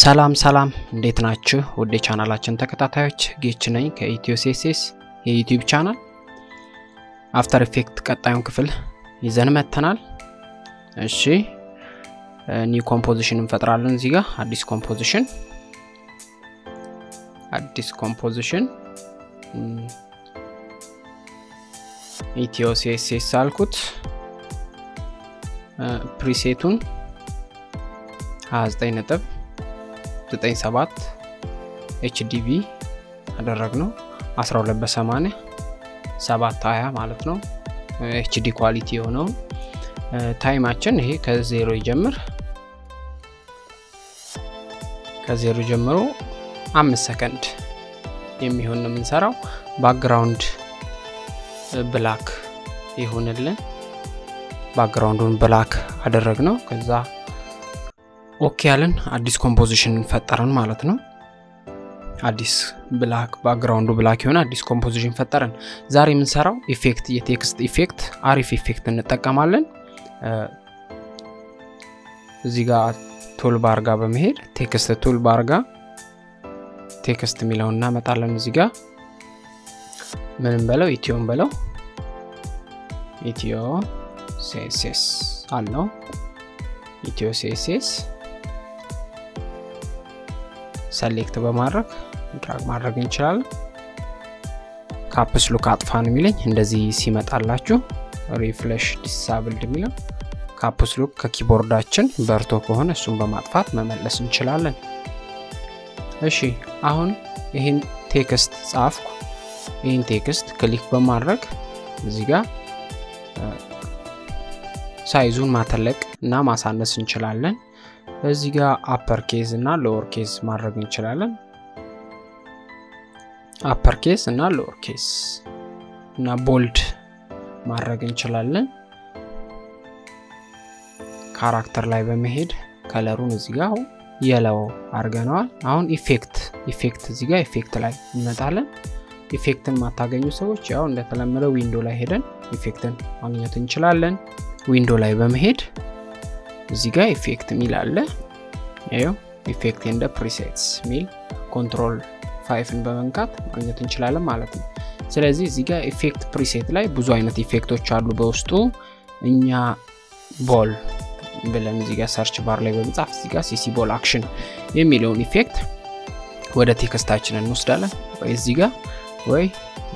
ሰላም እንዴት ናችሁ? ወደ ቻናላችን ተከታታዮች ጌች ነኝ ከኢትዮሲኤስኤስ የዩቲዩብ ቻናል። አፍተር ኢፌክት ቀጣዩን ክፍል ይዘን መተናል። እሺ ኒው ኮምፖዚሽን እንፈጥራለን። እዚህ ጋር አዲስ ኮምፖዚሽን ኢትዮሲኤስኤስ አልኩት። ፕሪሴቱን 29.97 HDV አደረግነው 12 በ80 720 ማለት ነው። HD ኳሊቲ የሆነው ታይማችን ይሄ ከ0 ይጀምር ከ0 ጀምሮ 5 ሰከንድ የሚሆን ነው የምንሰራው። ባክግራውንድ ብላክ ይሆንልን። ባክግራውንዱን ብላክ አደረግነው። ከዛ ኦኬ ያለን አዲስ ኮምፖዚሽን ፈጠረን ማለት ነው። አዲስ ብላክ ባክግራውንዱ ብላክ ይሆን አዲስ ኮምፖዚሽን ፈጠረን። ዛሬ የምንሰራው ኢፌክት የቴክስት ኢፌክት አሪፍ ኢፌክት እንጠቀማለን። እዚህ ጋር ቱልባር ጋር በመሄድ ቴክስት ቱልባር ጋር ቴክስት ሚለውን እናመጣለን። እዚህ ጋር ምንም በለው ኢትዮን በለው ኢትዮ ሲኤስኤስ አለው ኢትዮ ሲኤስኤስ ሰሌክት በማድረግ ድራግ ማድረግ እንችላለን። ካፕስ ሉክ አጥፋን የሚለኝ እንደዚህ ሲመጣላችሁ ሪፍሬሽ ዲሳብልድ የሚለው ካፕስ ሉክ ከኪቦርዳችን በርቶ ከሆነ እሱን በማጥፋት መመለስ እንችላለን። እሺ አሁን ይሄን ቴክስት ጻፍኩ። ይሄን ቴክስት ክሊክ በማድረግ እዚህ ጋር ሳይዙን ማተለቅ እና ማሳነስ እንችላለን። እዚህ ጋር አፐር ኬዝ እና ሎወር ኬዝ ማድረግ እንችላለን። አፐር ኬዝ እና ሎወር ኬዝ እና ቦልድ ማድረግ እንችላለን። ካራክተር ላይ በመሄድ ከለሩን እዚህ ጋር የለው አርገናል። አሁን ኢፌክት እዚህ ጋር ኢፌክት ላይ እንመጣለን። ኢፌክትን ማታገኙ ሰዎች ያው እንደተለመደው ዊንዶ ላይ ሄደን ኢፌክትን ማግኘት እንችላለን። ዊንዶ ላይ በመሄድ እዚህ ጋር ኢፌክት ሚል አለ። ያው ኢፌክት ኤንድ ፕሪሴትስ ሚል ኮንትሮል 5ን በመንካት ማግኘት እንችላለን ማለት ነው። ስለዚህ እዚህ ጋር ኢፌክት ፕሪሴት ላይ ብዙ አይነት ኢፌክቶች አሉ በውስጡ። እኛ ቦል ብለን እዚህ ጋር ሰርች ባር ላይ በመጻፍ እዚህ ጋር ሲሲ ቦል አክሽን የሚለውን ኢፌክት ወደ ቴክስታችን እንወስዳለን። ወይ እዚህ ጋር ወይ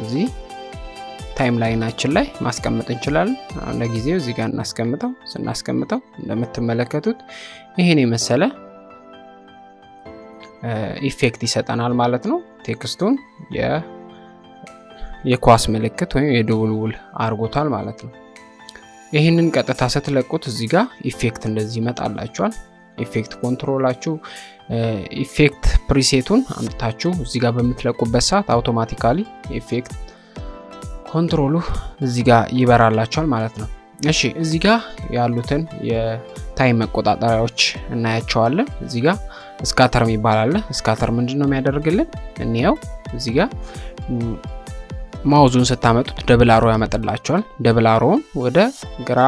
እዚህ ታይም ላይናችን ላይ ማስቀመጥ እንችላለን። አሁን ለጊዜው እዚህ ጋር ስናስቀምጠው እንደምትመለከቱት ይሄን የመሰለ ኢፌክት ይሰጠናል ማለት ነው። ቴክስቱን የኳስ ምልክት ወይም የደውል አርጎታል ማለት ነው። ይሄንን ቀጥታ ስትለቁት እዚህ ጋር ኢፌክት እንደዚህ ይመጣላችኋል። ኢፌክት ኮንትሮላችሁ ኢፌክት ፕሪሴቱን አምጥታችሁ እዚህ ጋር በመትለቁበት ሰዓት አውቶማቲካሊ ኢፌክት ኮንትሮሉ እዚህ ጋር ይበራላችኋል ማለት ነው። እሺ እዚህ ጋር ያሉትን የታይም መቆጣጠሪያዎች እናያቸዋለን። እዚህ ጋር ስካተር ይባላል። ስካተር ምንድነው የሚያደርግልን? እንየው። እዚህ ጋር ማውዙን ስታመጡት ደብል አሮ ያመጣላችኋል። ደብል አሮውን ወደ ግራ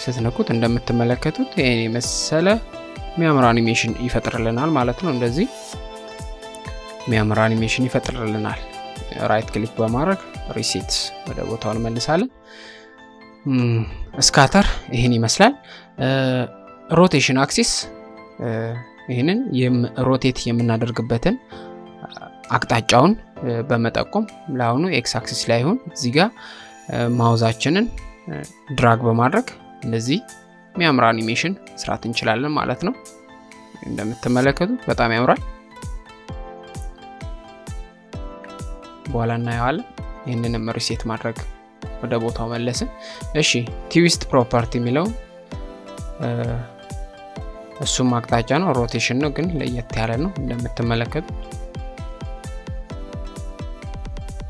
ስትነኩት እንደምትመለከቱት ይሄን የመሰለ የሚያምር አኒሜሽን ይፈጥርልናል ማለት ነው። እንደዚህ የሚያምር አኒሜሽን ይፈጥርልናል። ራይት ክሊክ በማድረግ ሪሴት ወደ ቦታው እንመልሳለን። ስካተር ይሄን ይመስላል። ሮቴሽን አክሲስ ይሄንን ሮቴት የምናደርግበትን አቅጣጫውን በመጠቆም ለአሁኑ ኤክስ አክሲስ ላይ ይሁን እዚህ ጋር ማውዛችንን ድራግ በማድረግ እንደዚህ የሚያምር አኒሜሽን መስራት እንችላለን ማለት ነው። እንደምትመለከቱት በጣም ያምራል። በኋላ እናየዋለን። ይሄንንም ሪሴት ማድረግ ወደ ቦታው መለስን። እሺ ትዊስት ፕሮፐርቲ የሚለው እሱም አቅጣጫ ነው፣ ሮቴሽን ነው ግን ለየት ያለ ነው። እንደምትመለከቱት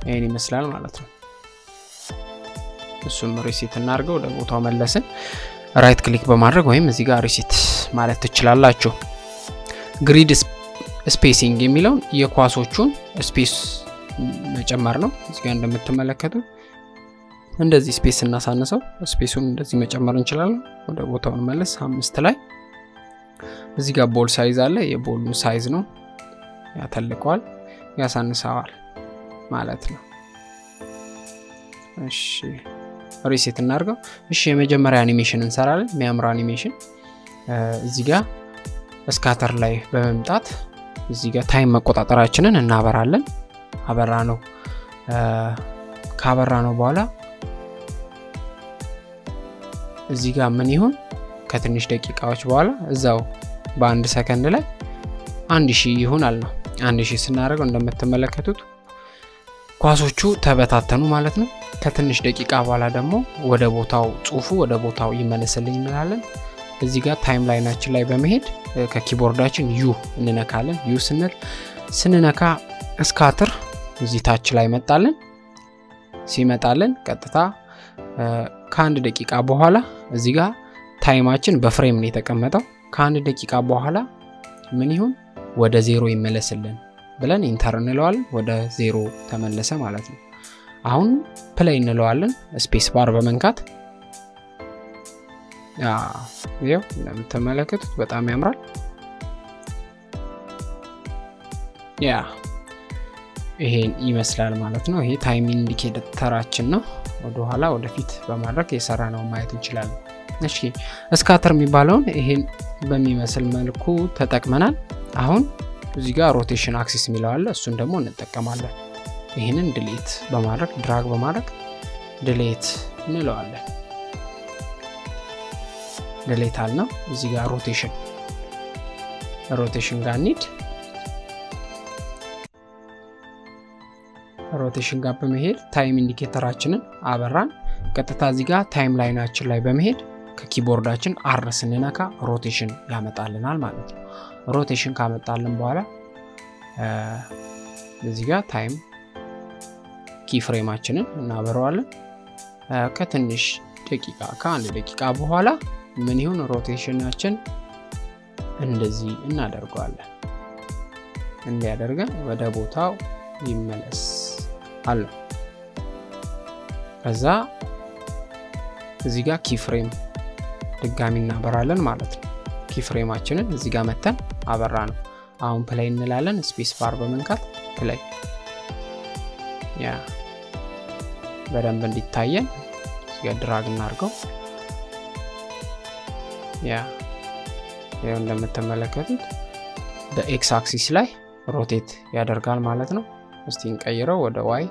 ይሄን ይመስላል ማለት ነው። እሱም ሪሴት እናርገው ወደ ቦታው መለስን። ራይት ክሊክ በማድረግ ወይም እዚህ ጋር ሪሴት ማለት ትችላላችሁ። ግሪድ ስፔሲንግ የሚለው የኳሶቹን ስፔስ መጨመር ነው። እዚህ ጋር እንደምትመለከቱት እንደዚህ ስፔስ እናሳነሰው ስፔሱን እንደዚህ መጨመር እንችላለን። ወደ ቦታው እንመለስ 5 ላይ እዚህ ጋር ቦል ሳይዝ አለ የቦሉ ሳይዝ ነው ያተልቀዋል ያሳንሳዋል ማለት ነው እሺ ሪሴት እናርገው እሺ የመጀመሪያ አኒሜሽን እንሰራለን የሚያምር አኒሜሽን እዚህ ጋር ስካተር ላይ በመምጣት እዚህ ጋር ታይም መቆጣጠራችንን እናበራለን አበራነው ካበራነው በኋላ እዚህ ጋር ምን ይሁን ከትንሽ ደቂቃዎች በኋላ እዛው በአንድ ሰከንድ ላይ 1000 ይሆናል ነው 1000 ስናደርገው እንደምትመለከቱት ኳሶቹ ተበታተኑ ማለት ነው ከትንሽ ደቂቃ በኋላ ደግሞ ወደ ቦታው ጽሁፉ ወደ ቦታው ይመለስልኝ እንላለን እዚህ ጋር ታይም ላይናችን ላይ በመሄድ ከኪቦርዳችን ዩ እንነካለን ዩ ስንነካ ስካተር እዚህ ታች ላይ መጣለን ሲመጣለን ቀጥታ ከአንድ ደቂቃ በኋላ እዚህ ጋር ታይማችን በፍሬም ነው የተቀመጠው ከአንድ ደቂቃ በኋላ ምን ይሁን ወደ 0 ይመለስልን ብለን ኢንተር እንለዋለን ወደ 0 ተመለሰ ማለት ነው አሁን ፕሌይ እንለዋለን ስፔስ ባር በመንካት ያው እንደምትመለከቱት በጣም ያምራል ይሄን ይመስላል ማለት ነው ይሄ ታይም ኢንዲኬተራችን ነው ወደ ኋላ ወደፊት በማድረግ የሰራነው ማየት እንችላለን እሺ ስካተር የሚባለውን ይሄን በሚመስል መልኩ ተጠቅመናል አሁን እዚህ ጋር ሮቴሽን አክሲስ የሚለው አለ እሱን ደግሞ እንጠቀማለን ይሄንን ዲሊት በማድረግ ድራግ በማድረግ ዲሊት እንለዋለን ዲሊት አልነው እዚህ ጋር ሮቴሽን ጋር እንሂድ ሮቴሽን ጋር በመሄድ ታይም ኢንዲኬተራችንን አበራን ቀጥታ እዚህ ጋር ታይም ላይናችን ላይ በመሄድ ከኪቦርዳችን አር ስንነካ ሮቴሽን ያመጣልናል ማለት ነው ሮቴሽን ካመጣልን በኋላ እዚህ ጋር ታይም ኪ ፍሬማችንን እናበረዋለን ከትንሽ ደቂቃ ከአንድ ደቂቃ በኋላ ምን ይሁን ሮቴሽናችን እንደዚህ እናደርጋለን እንዲያደርገን ወደ ቦታው ይመለስ አለ ከዛ እዚህ ጋር ኪ ፍሬም ድጋሚ እናበራለን ማለት ነው ኪ ፍሬማችንን እዚህ ጋር መተን አበራ ነው አሁን ፕሌይ እንላለን ስፔስ ባር በመንካት ፕሌይ በደንብ እንዲታየን እዚህ ጋር ድራግ እናርገው ይሄው እንደምትመለከቱት በኤክስ አክሲስ ላይ ሮቴት ያደርጋል ማለት ነው እስቲ እንቀይረው ወደ ዋይ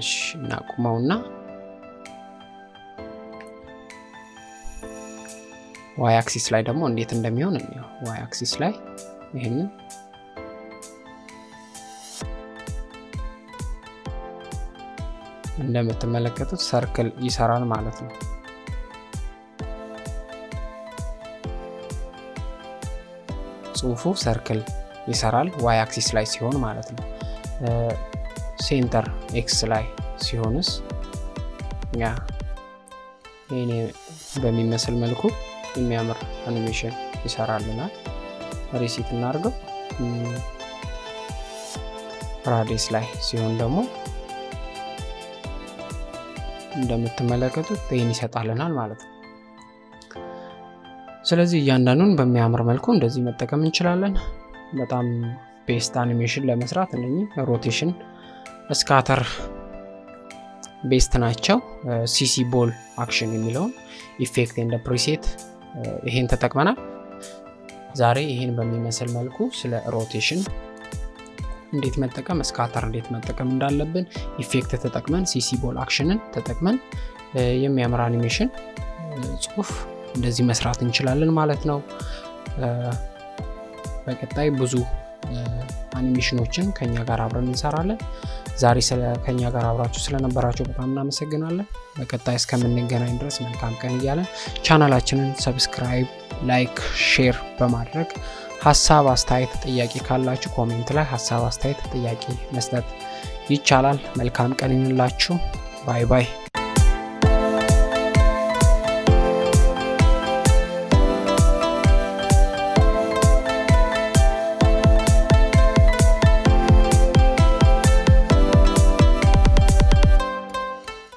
እሺ እናቁመውና ዋይ አክሲስ ላይ ደግሞ እንዴት እንደሚሆን እንየው ዋይ አክሲስ ላይ ይሄንን እንደምትመለከቱት ሰርክል ይሰራል ማለት ነው ጽሁፉ ሰርክል ይሰራል ዋይ አክሲስ ላይ ሲሆን ማለት ነው ሴንተር ኤክስ ላይ ሲሆንስ ይሄኔ በሚመስል መልኩ የሚያምር አኒሜሽን ይሰራልናል ሪሴት እናርገው ራዲየስ ላይ ሲሆን ደግሞ እንደምትመለከቱት ይሄን ይሰጣልናል ማለት ነው ስለዚህ እያንዳንዱን በሚያምር መልኩ እንደዚህ መጠቀም እንችላለን በጣም ቤስት አኒሜሽን ለመስራት እነኚህ ሮቴሽን ስካተር ቤስት ናቸው ሲሲ ቦል አክሽን የሚለው ኢፌክት ኤንድ ፕሪሴት ይሄን ተጠቅመናል ዛሬ ይሄን በሚመስል መልኩ ስለ ሮቴሽን እንዴት መጠቀም ስካተር እንዴት መጠቀም እንዳለብን ኢፌክት ተጠቅመን ሲሲ ቦል አክሽንን ተጠቅመን የሚያምር አኒሜሽን ጽሁፍ እንደዚህ መስራት እንችላለን ማለት ነው በቀጣይ ብዙ አኒሜሽኖችን ከኛ ጋር አብረን እንሰራለን ዛሬ ከኛ ጋር አብራችሁ ስለነበራችሁ በጣም እናመሰግናለን በቀጣይ እስከምንገናኝ ድረስ መልካም ቀን ይያለን ቻናላችንን ሰብስክራይብ ላይክ ሼር በማድረግ ሐሳብ አስተያየት ጥያቄ ካላችሁ ኮሜንት ላይ ሐሳብ አስተያየት ጥያቄ መስጠት ይቻላል መልካም ቀን ይሁንላችሁ ባይ ባይ